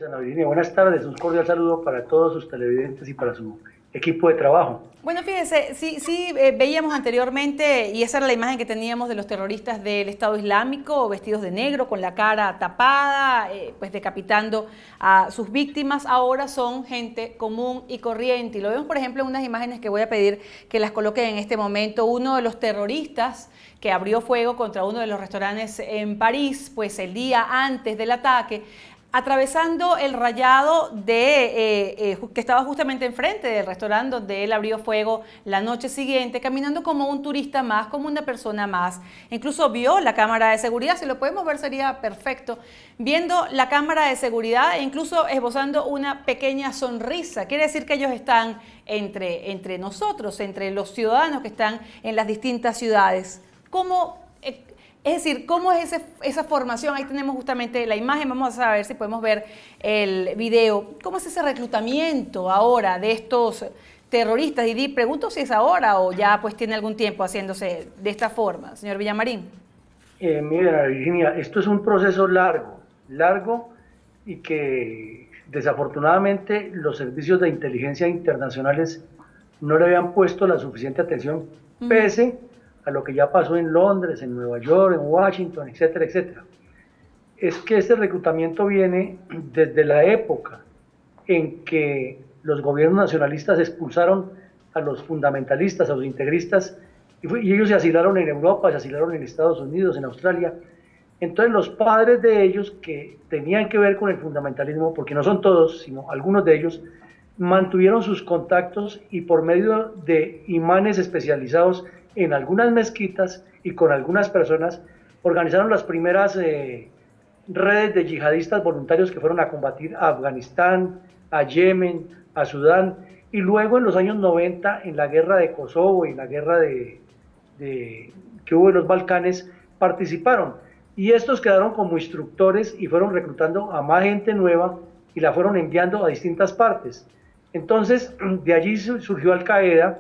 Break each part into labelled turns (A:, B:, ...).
A: Ana Virginia, buenas tardes, un cordial saludo para todos sus televidentes y para su equipo de trabajo.
B: Bueno, fíjese, veíamos anteriormente, y esa era la imagen que teníamos de los terroristas del Estado Islámico, vestidos de negro, con la cara tapada, pues decapitando a sus víctimas. Ahora son gente común y corriente. Y lo vemos, por ejemplo, en unas imágenes que voy a pedir que las coloquen en este momento. Uno de los terroristas que abrió fuego contra uno de los restaurantes en París, pues el día antes del ataque, atravesando el rayado que estaba justamente enfrente del restaurante donde él abrió fuego la noche siguiente, caminando como un turista más, como una persona más. Incluso vio la cámara de seguridad, si lo podemos ver sería perfecto, viendo la cámara de seguridad e incluso esbozando una pequeña sonrisa. Quiere decir que ellos están entre nosotros, entre los ciudadanos que están en las distintas ciudades. Es decir, ¿cómo es esa formación? Ahí tenemos justamente la imagen, vamos a ver si podemos ver el video. ¿Cómo es ese reclutamiento ahora de estos terroristas? Y pregunto si es ahora o ya pues tiene algún tiempo haciéndose de esta forma, señor Villamarín.
A: Mira, Virginia, esto es un proceso largo y que desafortunadamente los servicios de inteligencia internacionales no le habían puesto la suficiente atención, pese a lo que ya pasó en Londres, en Nueva York, en Washington, etcétera, etcétera. Es que este reclutamiento viene desde la época en que los gobiernos nacionalistas expulsaron a los fundamentalistas, a los integristas, y ellos se asilaron en Europa, se asilaron en Estados Unidos, en Australia. Entonces los padres de ellos, que tenían que ver con el fundamentalismo, porque no son todos, sino algunos de ellos, mantuvieron sus contactos y por medio de imanes especializados en algunas mezquitas y con algunas personas organizaron las primeras redes de yihadistas voluntarios que fueron a combatir a Afganistán, a Yemen, a Sudán, y luego en los años 90 en la guerra de Kosovo y en la guerra que hubo en los Balcanes participaron, y estos quedaron como instructores y fueron reclutando a más gente nueva y la fueron enviando a distintas partes. Entonces de allí surgió Al Qaeda,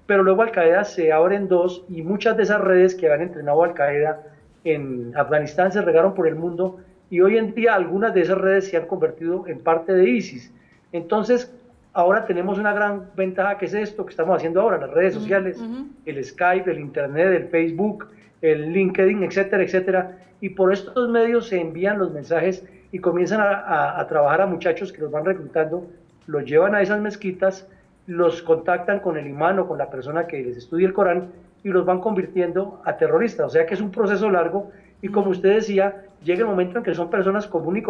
A: pero luego Al Qaeda se abre en dos y muchas de esas redes que habían entrenado Al Qaeda en Afganistán se regaron por el mundo, y hoy en día algunas de esas redes se han convertido en parte de ISIS. Entonces ahora tenemos una gran ventaja, que es esto que estamos haciendo ahora, las redes sociales, el Skype, el Internet, el Facebook, el LinkedIn, etcétera, etcétera, y por estos medios se envían los mensajes y comienzan a trabajar a muchachos que los van reclutando, los llevan a esas mezquitas, los contactan con el imán o con la persona que les estudia el Corán y los van convirtiendo a terroristas. O sea que es un proceso largo y, como usted decía, llega el momento en que son personas comunes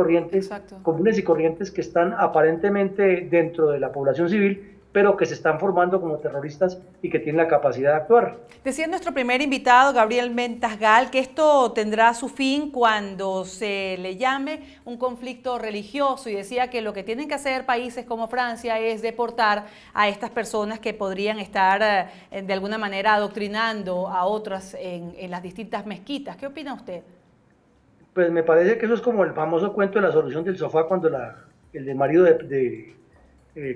A: y corrientes que están aparentemente dentro de la población civil, pero que se están formando como terroristas y que tienen la capacidad de actuar.
B: Decía nuestro primer invitado, Gabriel Mentasgal, que esto tendrá su fin cuando se le llame un conflicto religioso, y decía que lo que tienen que hacer países como Francia es deportar a estas personas que podrían estar de alguna manera adoctrinando a otras en las distintas mezquitas. ¿Qué opina usted?
A: Pues me parece que eso es como el famoso cuento de la solución del sofá, cuando el marido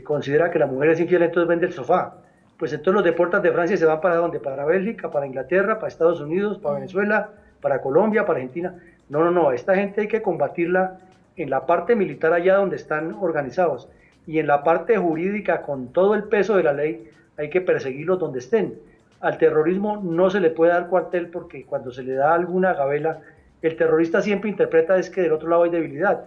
A: considera que la mujer es infiel, entonces vende el sofá. Pues entonces los deportan de Francia y se van para ¿dónde? Para Bélgica, para Inglaterra, para Estados Unidos, para Venezuela, para Colombia, para Argentina. No, esta gente hay que combatirla en la parte militar allá donde están organizados, y en la parte jurídica, con todo el peso de la ley, hay que perseguirlos donde estén. Al terrorismo no se le puede dar cuartel, porque cuando se le da alguna gabela, el terrorista siempre interpreta es que del otro lado hay debilidad.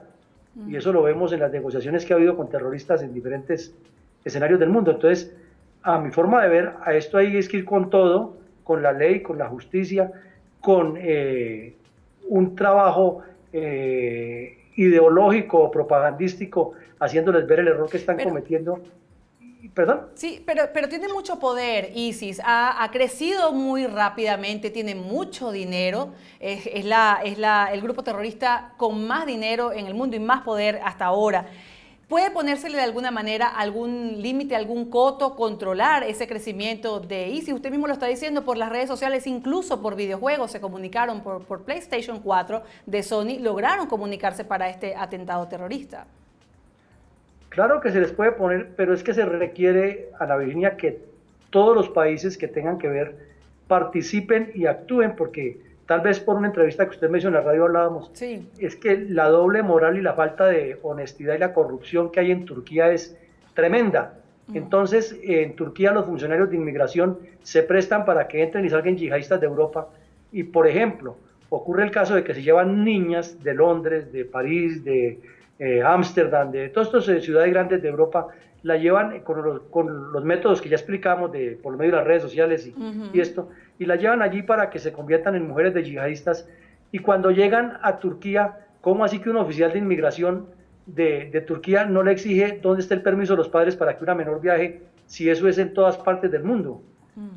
A: Y eso lo vemos en las negociaciones que ha habido con terroristas en diferentes escenarios del mundo. Entonces, a mi forma de ver, a esto hay que ir con todo, con la ley, con la justicia, con un trabajo ideológico, propagandístico, haciéndoles ver el error que están cometiendo. ¿Perdón?
B: Sí, pero tiene mucho poder. ISIS ha crecido muy rápidamente, tiene mucho dinero, es el grupo terrorista con más dinero en el mundo y más poder hasta ahora. ¿Puede ponérsele de alguna manera algún límite, algún coto, controlar ese crecimiento de ISIS? Usted mismo lo está diciendo, por las redes sociales, incluso por videojuegos, se comunicaron por PlayStation 4 de Sony, lograron comunicarse para este atentado terrorista.
A: Claro que se les puede poner, pero es que se requiere, Ana Virginia, que todos los países que tengan que ver participen y actúen, porque tal vez por una entrevista que usted me hizo en la radio hablábamos,
B: Sí.
A: es que la doble moral y la falta de honestidad y la corrupción que hay en Turquía es tremenda. Entonces, en Turquía los funcionarios de inmigración se prestan para que entren y salgan yihadistas de Europa. Y, por ejemplo, ocurre el caso de que se llevan niñas de Londres, de París, de Ámsterdam, de todas estas ciudades grandes de Europa, la llevan con los métodos que ya explicamos por medio de las redes sociales y esto, y la llevan allí para que se conviertan en mujeres de yihadistas. Y cuando llegan a Turquía, ¿cómo así que un oficial de inmigración de Turquía no le exige dónde está el permiso de los padres para que una menor viaje, si eso es en todas partes del mundo?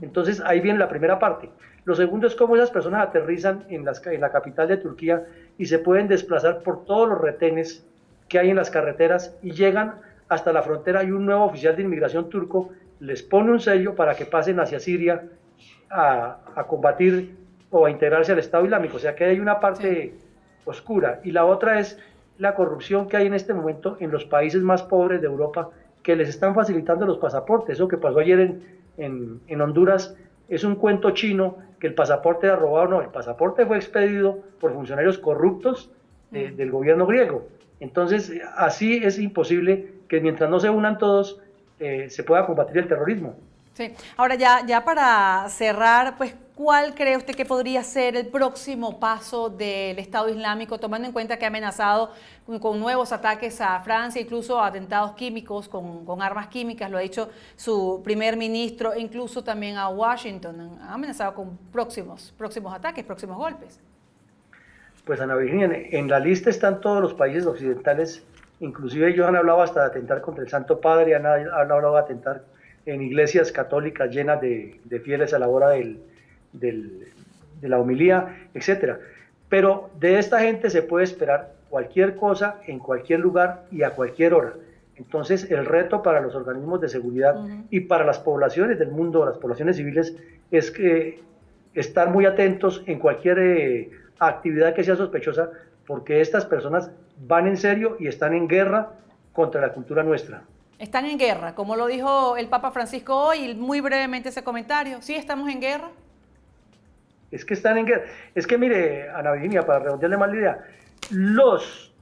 A: Entonces ahí viene la primera parte. Lo segundo es cómo esas personas aterrizan en la capital de Turquía y se pueden desplazar por todos los retenes que hay en las carreteras y llegan hasta la frontera y un nuevo oficial de inmigración turco les pone un sello para que pasen hacia Siria a combatir o a integrarse al Estado Islámico. O sea que hay una parte oscura. Y la otra es la corrupción que hay en este momento en los países más pobres de Europa, que les están facilitando los pasaportes. Eso que pasó ayer en Honduras es un cuento chino, que el pasaporte era robado. No, el pasaporte fue expedido por funcionarios corruptos del gobierno griego. Entonces, así es imposible que mientras no se unan todos, se pueda combatir el terrorismo.
B: Sí. Ahora ya para cerrar, pues, ¿cuál cree usted que podría ser el próximo paso del Estado Islámico, tomando en cuenta que ha amenazado con nuevos ataques a Francia, incluso atentados químicos con armas químicas? Lo ha dicho su primer ministro, e incluso también a Washington. Ha amenazado con próximos ataques, próximos golpes.
A: Pues, Ana Virginia, en la lista están todos los países occidentales, inclusive ellos han hablado hasta de atentar contra el Santo Padre, han hablado de atentar en iglesias católicas llenas de fieles a la hora de la homilía, etcétera. Pero de esta gente se puede esperar cualquier cosa en cualquier lugar y a cualquier hora. Entonces, el reto para los organismos de seguridad y para las poblaciones del mundo, las poblaciones civiles, es que estar muy atentos en cualquier actividad que sea sospechosa, porque estas personas van en serio y están en guerra contra la cultura nuestra.
B: Están en guerra, como lo dijo el Papa Francisco hoy, muy brevemente ese comentario. ¿Sí estamos en guerra?
A: Es que están en guerra. Es que mire, Ana Virginia, para redondearle más la idea, los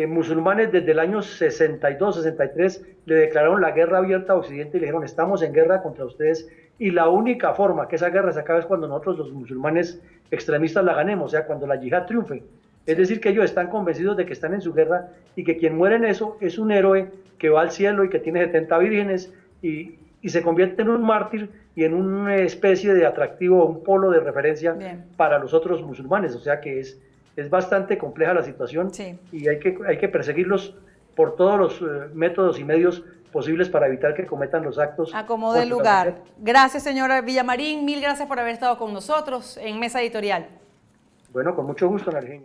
A: musulmanes desde el año 62, 63 le declararon la guerra abierta a Occidente y le dijeron: estamos en guerra contra ustedes, y la única forma que esa guerra se acabe es cuando nosotros los musulmanes extremistas la ganemos, o sea, cuando la yihad triunfe. Es decir, que ellos están convencidos de que están en su guerra y que quien muere en eso es un héroe que va al cielo y que tiene 70 vírgenes y se convierte en un mártir y en una especie de atractivo, un polo de referencia para los otros musulmanes. O sea que es bastante compleja la situación y hay que perseguirlos por todos los métodos y medios posibles para evitar que cometan los actos.
B: A como dé lugar. Gracias, señora Villamarín. Mil gracias por haber estado con nosotros en Mesa Editorial.
A: Bueno, con mucho gusto, Ana Virginia.